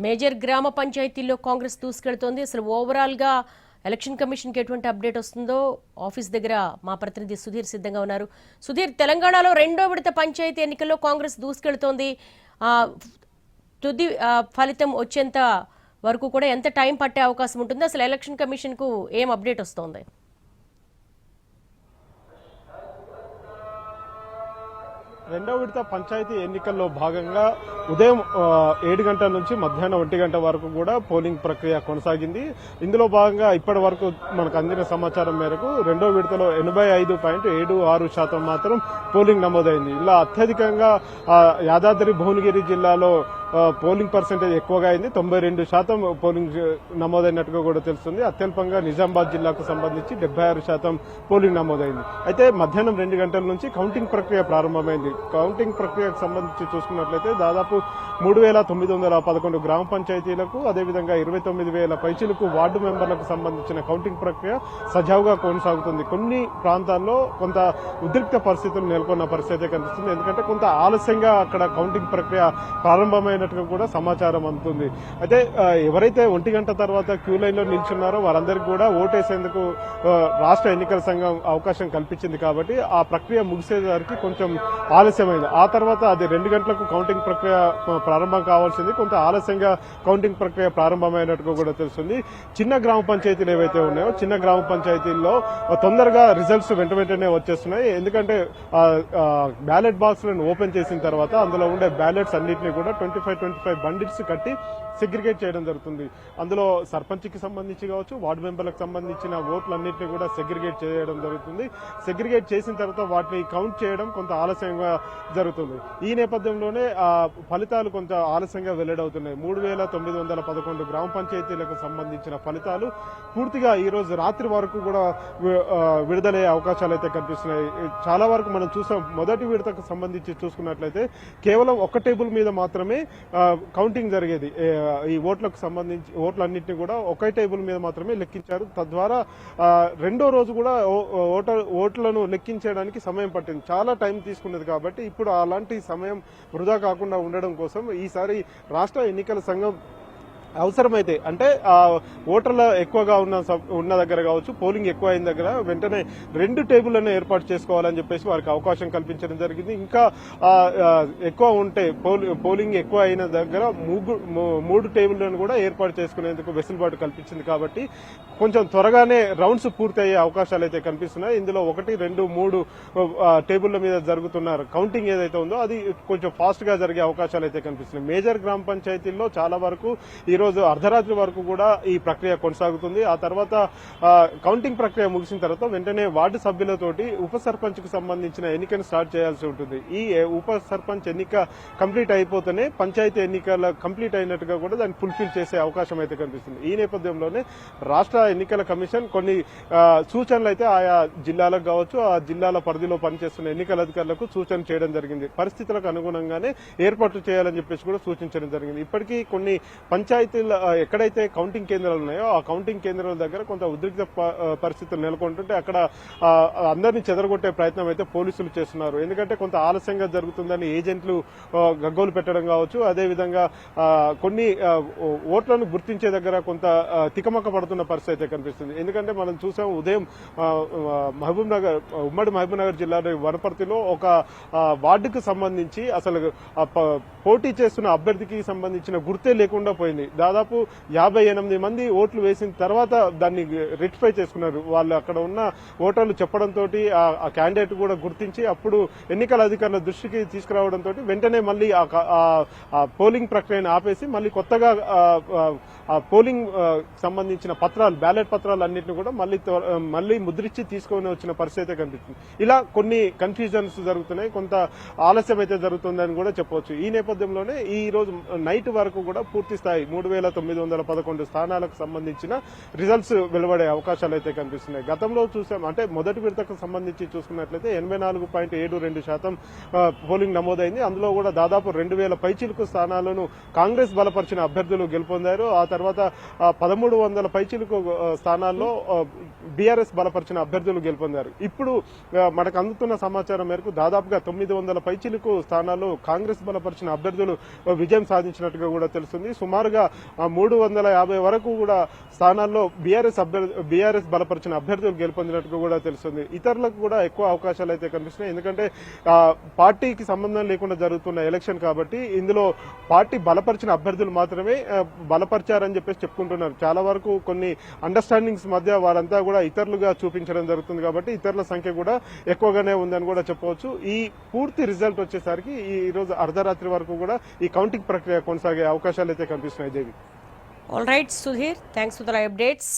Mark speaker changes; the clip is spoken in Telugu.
Speaker 1: మేజర్ గ్రామ పంచాయతీల్లో కాంగ్రెస్ దూసుకెళ్తోంది. అసలు ఓవరాల్ గా ఎలక్షన్ కమిషన్ కి ఎటువంటి అప్డేట్ వస్తుందో ఆఫీస్ దగ్గర మా ప్రతినిధి సుధీర్ సిద్ధంగా ఉన్నారు. సుధీర్, తెలంగాణలో రెండో విడత పంచాయతీ ఎన్నికల్లో కాంగ్రెస్ దూసుకెళ్తోంది. తుది ఫలితం వచ్చేంత వరకు కూడా ఎంత టైం పట్టే అవకాశం ఉంటుంది? అసలు ఎలక్షన్ కమిషన్ కు ఏం అప్డేట్ వస్తోంది?
Speaker 2: రెండవ విడత పంచాయతీ ఎన్నికల్లో భాగంగా ఉదయం 7 గంటల నుంచి మధ్యాహ్నం 1 గంట వరకు కూడా పోలింగ్ ప్రక్రియ కొనసాగింది. ఇందులో భాగంగా ఇప్పటి వరకు మనకు అందిన సమాచారం మేరకు రెండో విడతలో 85.76% మాత్రం పోలింగ్ నమోదైంది. ఇలా అత్యధికంగా యాదాద్రి భువనగిరి జిల్లాలో పోలింగ్ పర్సెంటేజ్ ఎక్కువగా అయింది. 92% పోలింగ్ నమోదైనట్టుగా కూడా తెలుస్తుంది. అత్యల్పంగా నిజామాబాద్ జిల్లాకు సంబంధించి 76% పోలింగ్ నమోదైంది. అయితే మధ్యాహ్నం 2 గంటల నుంచి కౌంటింగ్ ప్రక్రియ ప్రారంభమైంది. కౌంటింగ్ ప్రక్రియకు సంబంధించి చూసుకున్నట్లయితే దాదాపు 3,911 గ్రామ పంచాయతీలకు, అదేవిధంగా 29,000 పైచిలకు వార్డు మెంబర్లకు సంబంధించిన కౌంటింగ్ ప్రక్రియ సజావుగా కొనసాగుతుంది. కొన్ని ప్రాంతాల్లో కొంత ఉద్రిక్త పరిస్థితులు నెలకొన్న పరిస్థితి కనిపిస్తుంది. ఎందుకంటే కొంత ఆలస్యంగా అక్కడ కౌంటింగ్ ప్రక్రియ ప్రారంభమైన కూడా సమాచారం అందుతుంది. అయితే ఎవరైతే 1 గంట తర్వాత క్యూ లైన్ లో నిల్చున్నారో వారందరికీ కూడా ఓటేసేందుకు రాష్ట్ర ఎన్నికల సంఘం అవకాశం కల్పించింది. కాబట్టి ఆ ప్రక్రియ ముగిసేసరికి కొంచెం ఆలస్యమైంది. ఆ తర్వాత అది 2 గంటలకు కౌంటింగ్ ప్రక్రియ ప్రారంభం కావాల్సింది. కొంత ఆలస్యంగా కౌంటింగ్ ప్రక్రియ ప్రారంభమైనట్టుగా కూడా తెలుస్తుంది. చిన్న గ్రామ పంచాయతీలు ఏవైతే ఉన్నాయో చిన్న గ్రామ పంచాయతీల్లో తొందరగా రిజల్ట్స్ వెంటనే వచ్చేస్తున్నాయి. ఎందుకంటే బ్యాలెట్ బాక్స్ లను ఓపెన్ చేసిన తర్వాత అందులో ఉండే బ్యాలెట్స్ అన్నింటినీ కూడా 25 బండిల్స్ కట్టి సెగ్రిగేట్ చేయడం జరుగుతుంది. అందులో సర్పంచ్కి సంబంధించి కావచ్చు, వార్డు మెంబర్లకు సంబంధించిన ఓట్లన్నింటినీ కూడా సెగ్రిగేట్ చేయడం జరుగుతుంది. సెగ్రిగేట్ చేసిన తర్వాత వాటిని కౌంట్ చేయడం కొంత ఆలస్యంగా జరుగుతుంది. ఈ నేపథ్యంలోనే ఫలితాలు కొంత ఆలస్యంగా వెల్లడవుతున్నాయి. 3,911 గ్రామ పంచాయతీలకు సంబంధించిన ఫలితాలు పూర్తిగా ఈ రోజు రాత్రి వరకు కూడా విడుదలయ్యే అవకాశాలు అయితే కనిపిస్తున్నాయి. చాలా వరకు మనం చూసాం. మొదటి విడతకు సంబంధించి చూసుకున్నట్లయితే కేవలం ఒక టేబుల్ మీద మాత్రమే కౌంటింగ్ జరిగేది. ఈ ఓట్లకు సంబంధించి ఓట్లన్నింటినీ కూడా ఒకే టేబుల్ మీద మాత్రమే లెక్కించారు. తద్వారా రెండో రోజు కూడా ఓట్లను లెక్కించడానికి సమయం పట్టింది. చాలా టైం తీసుకున్నది. కాబట్టి ఇప్పుడు అలాంటి సమయం వృధా కాకుండా ఉండడం కోసం ఈసారి రాష్ట్ర ఎన్నికల సంఘం అవసరమైతే అంటే ఓటర్ల ఎక్కువగా ఉన్న దగ్గర కావచ్చు, పోలింగ్ ఎక్కువ అయిన దగ్గర వెంటనే 2 టేబుల్లను ఏర్పాటు చేసుకోవాలని చెప్పేసి వారికి అవకాశం కల్పించడం జరిగింది. ఇంకా ఎక్కువ ఉంటే పోలింగ్ ఎక్కువ అయిన దగ్గర 3 టేబుల్లను కూడా ఏర్పాటు చేసుకునేందుకు వెసులుబాటు కల్పించింది. కాబట్టి కొంచెం త్వరగానే రౌండ్స్ పూర్తి అయ్యే అవకాశాలు అయితే కనిపిస్తున్నాయి. ఇందులో 1, 2, 3 టేబుళ్ల మీద జరుగుతున్న కౌంటింగ్ ఏదైతే ఉందో అది కొంచెం ఫాస్ట్ గా జరిగే అవకాశాలు అయితే కనిపిస్తున్నాయి. మేజర్ గ్రామ పంచాయతీల్లో చాలా వరకు ఈ రోజు అర్ధరాత్రి వరకు కూడా ఈ ప్రక్రియ కొనసాగుతుంది. ఆ తర్వాత కౌంటింగ్ ప్రక్రియ ముగిసిన తర్వాత వెంటనే వార్డు సభ్యులతోటి ఉప సర్పంచ్ కు సంబంధించిన ఎన్నికను స్టార్ట్ చేయాల్సి ఉంటుంది. ఈ ఉప సర్పంచ్ ఎన్నిక కంప్లీట్ అయిపోతేనే పంచాయతీ ఎన్నికల కంప్లీట్ అయినట్టుగా కూడా దాన్ని ఫుల్ఫిల్ చేసే అవకాశం అయితే కనిపిస్తుంది. ఈ నేపథ్యంలోనే రాష్ట్ర ఎన్నికల కమిషన్ కొన్ని సూచనలు అయితే ఆయా జిల్లాలకు కావచ్చు, ఆ జిల్లాల పరిధిలో పనిచేస్తున్న ఎన్నికల అధికారులకు సూచన చేయడం జరిగింది. పరిస్థితులకు అనుగుణంగానే ఏర్పాట్లు చేయాలని చెప్పేసి కూడా సూచించడం జరిగింది. ఇప్పటికీ కొన్ని పంచాయతీ ఎక్కడైతే కౌంటింగ్ కేంద్రాలు ఉన్నాయో ఆ కౌంటింగ్ కేంద్రాల దగ్గర కొంత ఉద్రిక్త పరిస్థితులు నెలకొంటుంటే అక్కడ అందరినీ చెదరగొట్టే ప్రయత్నం అయితే పోలీసులు చేస్తున్నారు. ఎందుకంటే కొంత ఆలస్యంగా జరుగుతుందని ఏజెంట్లు గగ్గోలు పెట్టడం కావచ్చు, అదేవిధంగా కొన్ని ఓట్లను గుర్తించే దగ్గర కొంత తికమక పడుతున్న పరిస్థితి అయితే కనిపిస్తుంది. ఎందుకంటే మనం చూసాం ఉదయం ఉమ్మడి మహబూబ్ నగర్ జిల్లాలో వనపర్తిలో ఒక వార్డుకు సంబంధించి అసలు పోటీ చేస్తున్న అభ్యర్థికి సంబంధించిన గుర్తే లేకుండా పోయింది. దాదాపు 58 మంది ఓట్లు వేసిన తర్వాత దాన్ని రెక్టిఫై చేసుకున్నారు. వాళ్ళు అక్కడ ఉన్న ఓటర్లు చెప్పడంతో ఆ క్యాండిడేట్ కూడా గుర్తించి అప్పుడు ఎన్నికల అధికారుల దృష్టికి తీసుకురావడంతో వెంటనే మళ్ళీ ఆ పోలింగ్ ప్రక్రియను ఆపేసి మళ్ళీ కొత్తగా పోలింగ్ సంబంధించిన పత్రాలు, బ్యాలెట్ పత్రాలు అన్నింటినీ కూడా మళ్ళీ ముద్రించి తీసుకొని వచ్చిన పరిస్థితి కనిపిస్తుంది. ఇలా కొన్ని కన్ఫ్యూజన్స్ జరుగుతున్నాయి. కొంత ఆలస్యం అయితే జరుగుతుందని కూడా చెప్పవచ్చు. ఈ నేపథ్యంలోనే ఈ రోజు నైట్ వరకు కూడా పూర్తి స్థాయి 2911 స్థానాలకు సంబంధించిన రిజల్ట్స్ వెలువడే అవకాశాలు అయితే కనిపిస్తున్నాయి. గతంలో చూసాం, అంటే మొదటి విడతకు సంబంధించి చూసుకున్నట్లయితే 84.72% పోలింగ్ నమోదైంది. అందులో కూడా దాదాపు 2000 పైచిలుకు స్థానాలను కాంగ్రెస్ బలపరిచిన అభ్యర్థులు గెలుపొందారు. ఆ తర్వాత 1300 పైచిలుకు స్థానాల్లో బీఆర్ఎస్ బలపరిచిన అభ్యర్థులు గెలుపొందారు. ఇప్పుడు మనకు అందుతున్న సమాచారం మేరకు దాదాపుగా 900 పైచిలుకు స్థానాల్లో కాంగ్రెస్ బలపరిచిన అభ్యర్థులు విజయం సాధించినట్టుగా కూడా తెలుస్తుంది. సుమారుగా 350 వరకు కూడా స్థానాల్లో బీఆర్ఎస్ బలపరిచిన అభ్యర్థులు గెలుపొందినట్టుగా కూడా తెలుస్తుంది. ఇతరులకు కూడా ఎక్కువ అవకాశాలు అయితే కనిపిస్తున్నాయి. ఎందుకంటే పార్టీకి సంబంధం లేకుండా జరుగుతున్న ఎలక్షన్ కాబట్టి ఇందులో పార్టీ బలపరిచిన అభ్యర్థులు మాత్రమే బలపరిచారని చెప్పేసి చెప్పుకుంటున్నారు. చాలా వరకు కొన్ని అండర్స్టాండింగ్స్ మధ్య వారంతా కూడా ఇతరులుగా చూపించడం జరుగుతుంది కాబట్టి ఇతరుల సంఖ్య కూడా ఎక్కువగానే ఉందని కూడా చెప్పవచ్చు. ఈ పూర్తి రిజల్ట్ వచ్చేసరికి ఈ రోజు అర్ధరాత్రి వరకు కూడా ఈ కౌంటింగ్ ప్రక్రియ కొనసాగే అవకాశాలు అయితే కనిపిస్తున్నాయి. Devi.
Speaker 1: All right Sudheer, thanks for the updates.